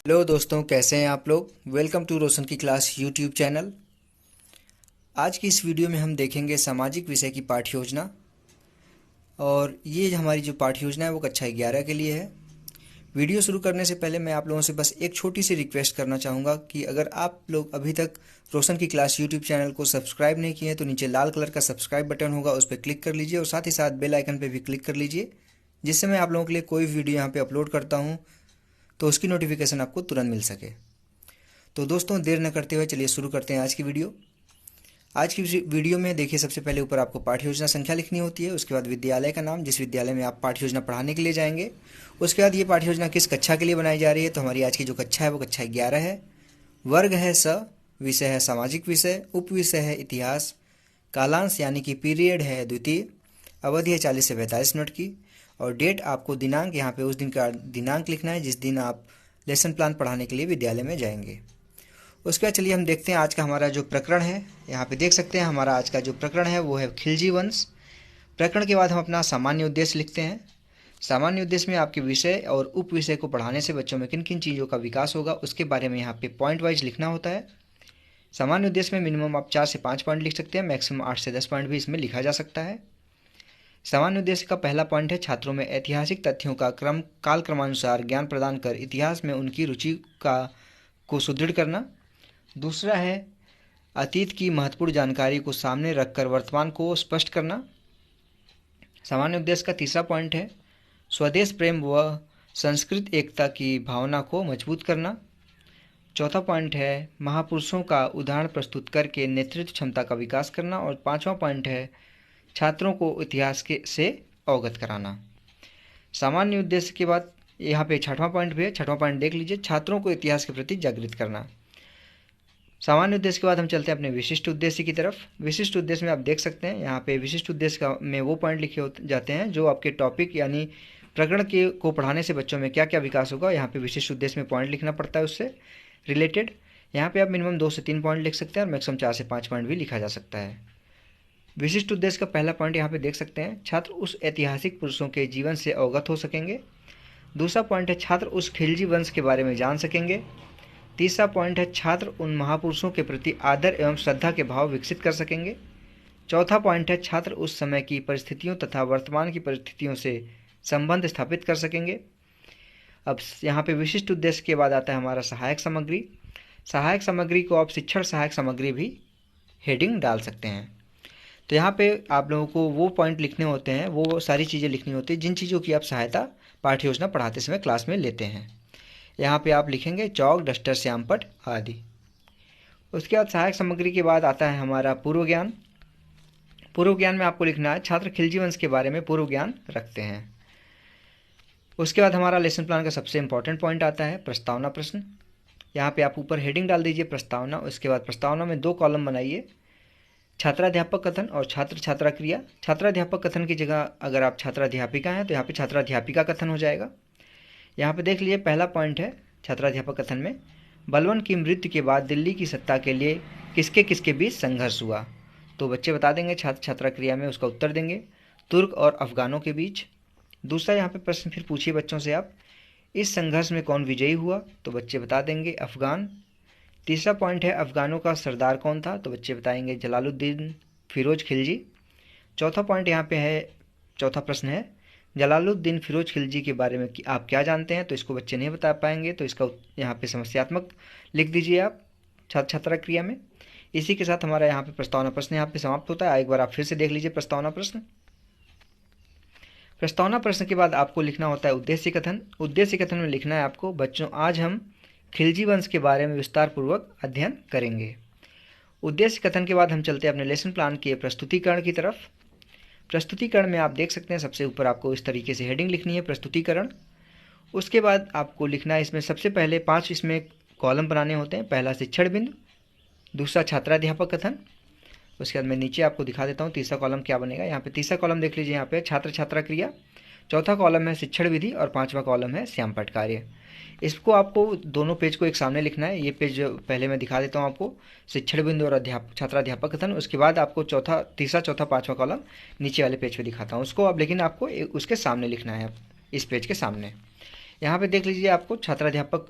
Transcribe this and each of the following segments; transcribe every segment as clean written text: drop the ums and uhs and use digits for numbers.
Hello दोस्तों, कैसे हैं आप लोग। वेलकम टू रोशन की क्लास यूट्यूब चैनल। आज की इस वीडियो में हम देखेंगे सामाजिक विषय की पाठ्य योजना। और ये हमारी जो पाठ्य योजना है वो कक्षा 11 के लिए है। वीडियो शुरू करने से पहले मैं आप लोगों से बस एक छोटी सी रिक्वेस्ट करना चाहूँगा कि अगर आप लोग अभी तक रोशन की क्लास यूट्यूब चैनल को सब्सक्राइब नहीं किए हैं तो नीचे लाल कलर का सब्सक्राइब बटन होगा, उस पर क्लिक कर लीजिए और साथ ही साथ बेल आइकन पर भी क्लिक कर लीजिए, जिससे मैं आप लोगों के लिए कोई वीडियो यहाँ पे अपलोड करता हूँ तो उसकी नोटिफिकेशन आपको तुरंत मिल सके। तो दोस्तों, देर न करते हुए चलिए शुरू करते हैं आज की वीडियो। आज की वीडियो में देखिए, सबसे पहले ऊपर आपको पाठ्य योजना संख्या लिखनी होती है, उसके बाद विद्यालय का नाम जिस विद्यालय में आप पाठ्य योजना पढ़ाने के लिए जाएंगे, उसके बाद ये पाठ्य योजना किस कक्षा के लिए बनाई जा रही है। तो हमारी आज की जो कक्षा है वो कक्षा 11 है। वर्ग है स, विषय है सामाजिक विषय, उप विषय है इतिहास, कालांश यानी कि पीरियड है द्वितीय, अवधि है 40 से 45 मिनट की, और डेट आपको दिनांक यहाँ पे उस दिन का दिनांक लिखना है जिस दिन आप लेसन प्लान पढ़ाने के लिए विद्यालय में जाएंगे। उसके बाद चलिए हम देखते हैं आज का हमारा जो प्रकरण है। यहाँ पे देख सकते हैं हमारा आज का जो प्रकरण है वो है खिलजी वंश। प्रकरण के बाद हम अपना सामान्य उद्देश्य लिखते हैं। सामान्य उद्देश्य में आपके विषय और उप विषय को पढ़ाने से बच्चों में किन किन चीज़ों का विकास होगा उसके बारे में यहाँ पे पॉइंट वाइज लिखना होता है। सामान्य उद्देश्य में मिनिमम आप 4 से 5 पॉइंट लिख सकते हैं, मैक्सिमम 8 से 10 पॉइंट भी इसमें लिखा जा सकता है। सामान्य उद्देश्य का पहला पॉइंट है छात्रों में ऐतिहासिक तथ्यों का काल क्रमानुसार ज्ञान प्रदान कर इतिहास में उनकी रुचि को सुदृढ़ करना। दूसरा है अतीत की महत्वपूर्ण जानकारी को सामने रखकर वर्तमान को स्पष्ट करना। सामान्य उद्देश्य का तीसरा पॉइंट है स्वदेश प्रेम व संस्कृत एकता की भावना को मजबूत करना। चौथा पॉइंट है महापुरुषों का उदाहरण प्रस्तुत करके नेतृत्व क्षमता का विकास करना। और पांचवा पॉइंट है छात्रों को इतिहास से अवगत कराना। सामान्य उद्देश्य के बाद यहाँ पे छठवां पॉइंट भी है, छठवां पॉइंट देख लीजिए, छात्रों को इतिहास के प्रति जागृत करना। सामान्य उद्देश्य के बाद हम चलते हैं अपने विशिष्ट उद्देश्य की तरफ। विशिष्ट उद्देश्य में आप देख सकते हैं यहाँ पे विशिष्ट उद्देश्य में वो पॉइंट लिखे जाते हैं जो आपके टॉपिक यानी प्रकरण के को पढ़ाने से बच्चों में क्या क्या विकास होगा, यहाँ पे विशिष्ट उद्देश्य में पॉइंट लिखना पड़ता है उससे रिलेटेड। यहाँ पे आप मिनिमम 2 से 3 पॉइंट लिख सकते हैं और मैक्सिमम 4 से 5 पॉइंट भी लिखा जा सकता है। विशिष्ट उद्देश्य का पहला पॉइंट यहाँ पे देख सकते हैं छात्र उस ऐतिहासिक पुरुषों के जीवन से अवगत हो सकेंगे। दूसरा पॉइंट है छात्र उस खिलजी वंश के बारे में जान सकेंगे। तीसरा पॉइंट है छात्र उन महापुरुषों के प्रति आदर एवं श्रद्धा के भाव विकसित कर सकेंगे। चौथा पॉइंट है छात्र उस समय की परिस्थितियों तथा वर्तमान की परिस्थितियों से संबंध स्थापित कर सकेंगे। अब यहाँ पे विशिष्ट उद्देश्य के बाद आता है हमारा सहायक सामग्री। सहायक सामग्री को आप शिक्षण सहायक सामग्री भी हेडिंग डाल सकते हैं। तो यहाँ पे आप लोगों को वो पॉइंट लिखने होते हैं, वो सारी चीज़ें लिखनी होती है जिन चीज़ों की आप सहायता पाठ्य योजना पढ़ाते समय क्लास में लेते हैं। यहाँ पे आप लिखेंगे चौक, डस्टर, श्यामपट आदि। उसके बाद सहायक सामग्री के बाद आता है हमारा पूर्व ज्ञान। पूर्व ज्ञान में आपको लिखना है छात्र खिलजी वंश के बारे में पूर्व ज्ञान रखते हैं। उसके बाद हमारा लेसन प्लान का सबसे इंपॉर्टेंट पॉइंट आता है प्रस्तावना प्रश्न। यहाँ पे आप ऊपर हेडिंग डाल दीजिए प्रस्तावना। उसके बाद प्रस्तावना में 2 कॉलम बनाइए, छात्राध्यापक कथन और छात्र छात्रा क्रिया। छात्राध्यापक कथन की जगह अगर आप छात्राध्यापिका हैं तो यहाँ पे छात्राध्यापिका कथन हो जाएगा। यहाँ पे देख लीजिए पहला पॉइंट है छात्राध्यापक कथन में बलवन की मृत्यु के बाद दिल्ली की सत्ता के लिए किसके किसके बीच संघर्ष हुआ। तो बच्चे बता देंगे, छात्र छात्रा क्रिया में उसका उत्तर देंगे तुर्क और अफगानों के बीच। दूसरा यहाँ पे प्रश्न फिर पूछिए बच्चों से आप, इस संघर्ष में कौन विजयी हुआ। तो बच्चे बता देंगे अफगान। तीसरा पॉइंट है अफगानों का सरदार कौन था। तो बच्चे बताएंगे जलालुद्दीन फिरोज खिलजी। चौथा पॉइंट यहाँ पे है, चौथा प्रश्न है जलालुद्दीन फिरोज खिलजी के बारे में आप क्या जानते हैं। तो इसको बच्चे नहीं बता पाएंगे, तो इसका यहाँ पे समस्यात्मक लिख दीजिए आप छात्र छात्रा क्रिया में। इसी के साथ हमारा यहाँ पे प्रस्तावना प्रश्न यहाँ पे समाप्त होता है। एक बार आप फिर से देख लीजिए प्रस्तावना प्रश्न। प्रस्तावना प्रश्न के बाद आपको लिखना होता है उद्देश्य कथन। उद्देश्य कथन में लिखना है आपको बच्चों आज हम खिलजी वंश के बारे में विस्तार पूर्वक अध्ययन करेंगे। उद्देश्य कथन के बाद हम चलते हैं अपने लेसन प्लान के प्रस्तुतिकरण की तरफ। प्रस्तुतिकरण में आप देख सकते हैं सबसे ऊपर आपको इस तरीके से हेडिंग लिखनी है प्रस्तुतिकरण। उसके बाद आपको लिखना है इसमें सबसे पहले 5 इसमें कॉलम बनाने होते हैं। पहला शिक्षण बिंदु, दूसरा छात्राध्यापक कथन। उसके बाद मैं नीचे आपको दिखा देता हूँ तीसरा कॉलम क्या बनेगा। यहाँ पे तीसरा कॉलम देख लीजिए, यहाँ पे छात्र छात्रा क्रिया। चौथा कॉलम है शिक्षण विधि और 5वां कॉलम है श्यामपट कार्य। इसको आपको दोनों पेज को एक सामने लिखना है। ये पेज पहले मैं दिखा देता हूँ आपको, शिक्षण बिंदु और छात्राध्यापक कथन। उसके बाद आपको तीसरा चौथा 5वां कॉलम नीचे वाले पेज पे दिखाता हूँ उसको अब, लेकिन आपको उसके सामने लिखना है इस पेज के सामने। यहाँ पे देख लीजिए आपको छात्राध्यापक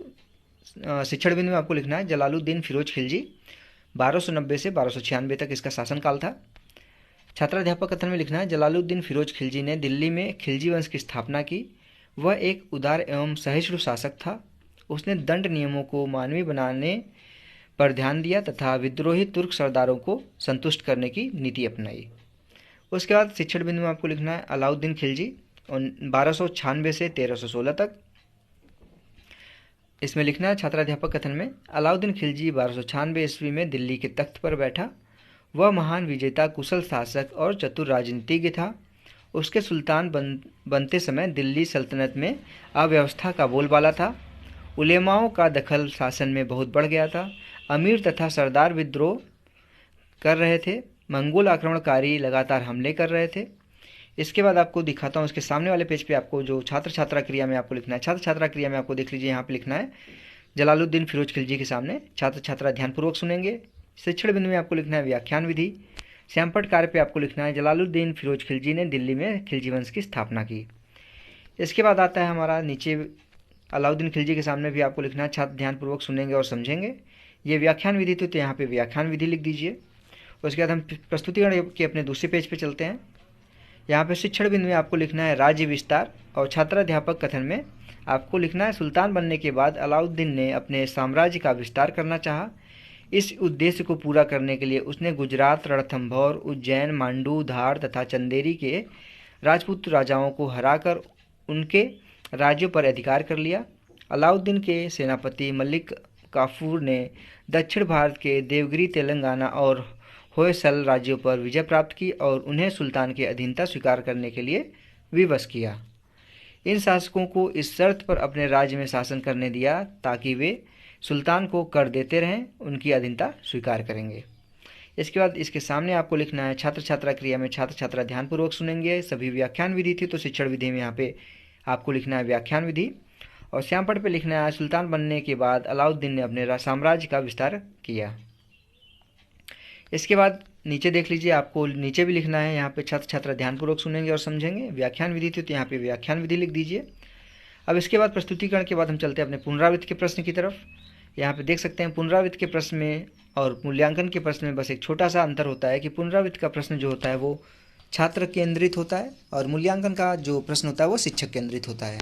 शिक्षण बिंदु में आपको लिखना है जलालुद्दीन फिरोज खिलजी 1290 से 1296 तक इसका शासनकाल था। छात्राध्यापक कथन में लिखना है जलालुद्दीन फिरोज खिलजी ने दिल्ली में खिलजी वंश की स्थापना की। वह एक उदार एवं सहिष्णु शासक था। उसने दंड नियमों को मानवीय बनाने पर ध्यान दिया तथा विद्रोही तुर्क सरदारों को संतुष्ट करने की नीति अपनाई। उसके बाद शिक्षण बिंदु में आपको लिखना है अलाउद्दीन खिलजी 1296 से 1316 तक। इसमें लिखना है छात्राध्यापक कथन में अलाउद्दीन खिलजी 1296 ईस्वी में दिल्ली के तख्त पर बैठा। वह महान विजेता, कुशल शासक और चतुर राजनीतिज्ञ था। उसके सुल्तान बनते समय दिल्ली सल्तनत में अव्यवस्था का बोलबाला था। उलेमाओं का दखल शासन में बहुत बढ़ गया था। अमीर तथा सरदार विद्रोह कर रहे थे। मंगोल आक्रमणकारी लगातार हमले कर रहे थे। इसके बाद आपको दिखाता हूँ इसके सामने वाले पेज पे आपको जो छात्र छात्रा क्रिया में आपको लिखना है। छात्र छात्रा क्रिया में आपको देख लीजिए यहाँ पे लिखना है जलालुद्दीन फिरोज खिलजी के सामने छात्र छात्रा ध्यानपूर्वक सुनेंगे। शिक्षण बिंदु में आपको लिखना है व्याख्यान विधि। श्यामपट कार्य पे आपको लिखना है जलालुद्दीन फिरोज खिलजी ने दिल्ली में खिलजी वंश की स्थापना की। इसके बाद आता है हमारा नीचे अलाउद्दीन खिलजी के सामने भी आपको लिखना है छात्र ध्यानपूर्वक सुनेंगे और समझेंगे। ये व्याख्यान विधि थी तो यहाँ पे व्याख्यान विधि लिख दीजिए। उसके बाद हम प्रस्तुतिकरण के अपने दूसरे पेज पे चलते हैं। यहाँ पे शिक्षण बिंदु में आपको लिखना है राज्य विस्तार और छात्राध्यापक कथन में आपको लिखना है सुल्तान बनने के बाद अलाउद्दीन ने अपने साम्राज्य का विस्तार करना चाहा। इस उद्देश्य को पूरा करने के लिए उसने गुजरात, रणथंभौर, उज्जैन, मांडू, धार तथा चंदेरी के राजपूत राजाओं को हराकर उनके राज्यों पर अधिकार कर लिया। अलाउद्दीन के सेनापति मलिक काफूर ने दक्षिण भारत के देवगिरी, तेलंगाना और होयसल राज्यों पर विजय प्राप्त की और उन्हें सुल्तान की अधीनता स्वीकार करने के लिए विवश किया। इन शासकों को इस शर्त पर अपने राज्य में शासन करने दिया ताकि वे सुल्तान को कर देते रहें, उनकी अधीनता स्वीकार करेंगे। इसके बाद इसके सामने आपको लिखना है छात्र छात्रा क्रिया में छात्र छात्रा ध्यानपूर्वक सुनेंगे। सभी व्याख्यान विधि थी तो शिक्षण विधि में यहाँ पे आपको लिखना है व्याख्यान विधि और श्यामपट पे लिखना है सुल्तान बनने के बाद अलाउद्दीन ने अपने साम्राज्य का विस्तार किया। इसके बाद नीचे देख लीजिए आपको नीचे भी लिखना है यहाँ पे छात्र छात्रा ध्यानपूर्वक सुनेंगे और समझेंगे। व्याख्यान विधि थी तो यहाँ पे व्याख्यान विधि लिख दीजिए। अब इसके बाद प्रस्तुतिकरण के बाद हम चलते हैं अपने पुनरावृत्ति के प्रश्न की तरफ। यहाँ पे देख सकते हैं पुनरावृत्ति के प्रश्न में और मूल्यांकन के प्रश्न में बस एक छोटा सा अंतर होता है कि पुनरावृत्ति का प्रश्न जो होता है वो छात्र केंद्रित होता है और मूल्यांकन का जो प्रश्न होता है वो शिक्षक केंद्रित होता है।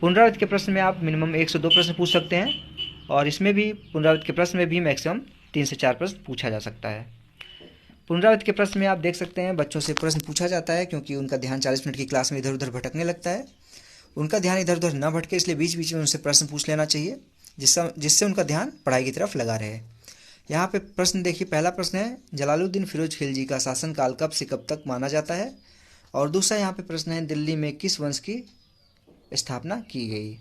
पुनरावृत्ति के प्रश्न में आप मिनिमम 1 से 2 प्रश्न पूछ सकते हैं और इसमें भी पुनरावृत्ति के प्रश्न में भी मैक्सिमम 3 से 4 प्रश्न पूछा जा सकता है। पुनरावृत्ति के प्रश्न में आप देख सकते हैं बच्चों से प्रश्न पूछा जाता है क्योंकि उनका ध्यान 40 मिनट की क्लास में इधर उधर भटकने लगता है। उनका ध्यान इधर उधर न भटके इसलिए बीच बीच में उनसे प्रश्न पूछ लेना चाहिए जिससे उनका ध्यान पढ़ाई की तरफ लगा रहे। यहाँ पे प्रश्न देखिए, पहला प्रश्न है जलालुद्दीन फिरोज खिलजी का शासनकाल कब से कब तक माना जाता है और दूसरा यहाँ पे प्रश्न है दिल्ली में किस वंश की स्थापना की गई।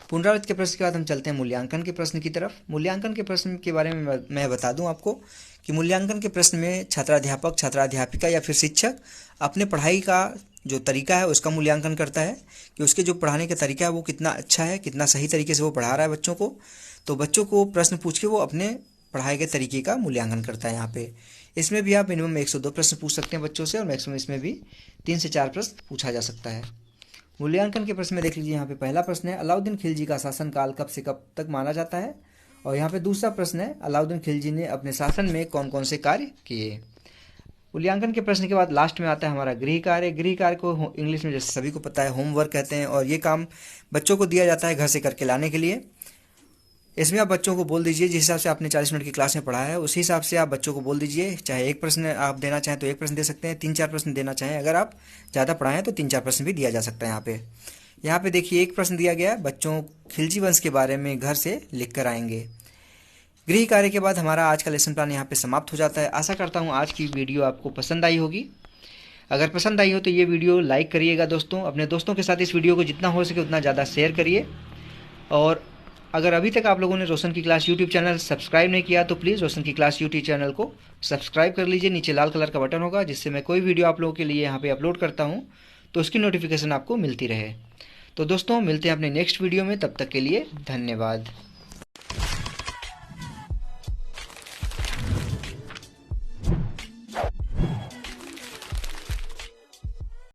पुनरावृत्ति के प्रश्न के बाद हम चलते हैं मूल्यांकन के प्रश्न की तरफ। मूल्यांकन के प्रश्न के बारे में मैं बता दूं आपको कि मूल्यांकन के प्रश्न में छात्राध्यापक, छात्राध्यापिका या फिर शिक्षक अपने पढ़ाई का जो तरीका है उसका मूल्यांकन करता है कि उसके जो पढ़ाने का तरीका है वो कितना अच्छा है, कितना सही तरीके से वो पढ़ा रहा है बच्चों को। तो बच्चों को प्रश्न पूछ के वो अपने पढ़ाई के तरीके का मूल्यांकन करता है। यहाँ पे इसमें भी आप मिनिमम 1 से 2 प्रश्न पूछ सकते हैं बच्चों से और मैक्सिमम इसमें भी 3 से 4 प्रश्न पूछा जा सकता है। मूल्यांकन के प्रश्न में देख लीजिए, यहाँ पे पहला प्रश्न है अलाउद्दीन खिलजी का शासनकाल कब से कब तक माना जाता है और यहाँ पे दूसरा प्रश्न है अलाउद्दीन खिलजी ने अपने शासन में कौन कौन से कार्य किए। मूल्यांकन के प्रश्न के बाद लास्ट में आता है हमारा गृह कार्य। गृह कार्य को इंग्लिश में जैसे सभी को पता है होमवर्क कहते हैं और ये काम बच्चों को दिया जाता है घर से करके लाने के लिए। इसमें आप बच्चों को बोल दीजिए जिस हिसाब से आपने 40 मिनट की क्लास में पढ़ा है उसी हिसाब से आप बच्चों को बोल दीजिए। चाहे 1 प्रश्न आप देना चाहें तो 1 प्रश्न दे सकते हैं, 3-4 प्रश्न देना चाहें अगर आप ज़्यादा पढ़ाएं तो 3-4 प्रश्न भी दिया जा सकता है। यहाँ पे देखिए 1 प्रश्न दिया गया है, बच्चों खिलजी वंश के बारे में घर से लिख कर आएंगे। गृह कार्य के बाद हमारा आज का लेसन प्लान यहाँ पे समाप्त हो जाता है। आशा करता हूँ आज की वीडियो आपको पसंद आई होगी। अगर पसंद आई हो तो ये वीडियो लाइक करिएगा दोस्तों। अपने दोस्तों के साथ इस वीडियो को जितना हो सके उतना ज़्यादा शेयर करिए। और अगर अभी तक आप लोगों ने रोशन की क्लास यूट्यूब चैनल सब्सक्राइब नहीं किया तो प्लीज़ रोशन की क्लास यूट्यूब चैनल को सब्सक्राइब कर लीजिए। नीचे लाल कलर का बटन होगा जिससे मैं कोई वीडियो आप लोगों के लिए यहाँ पे अपलोड करता हूँ तो उसकी नोटिफिकेशन आपको मिलती रहे। तो दोस्तों मिलते हैं अपने नेक्स्ट वीडियो में, तब तक के लिए धन्यवाद।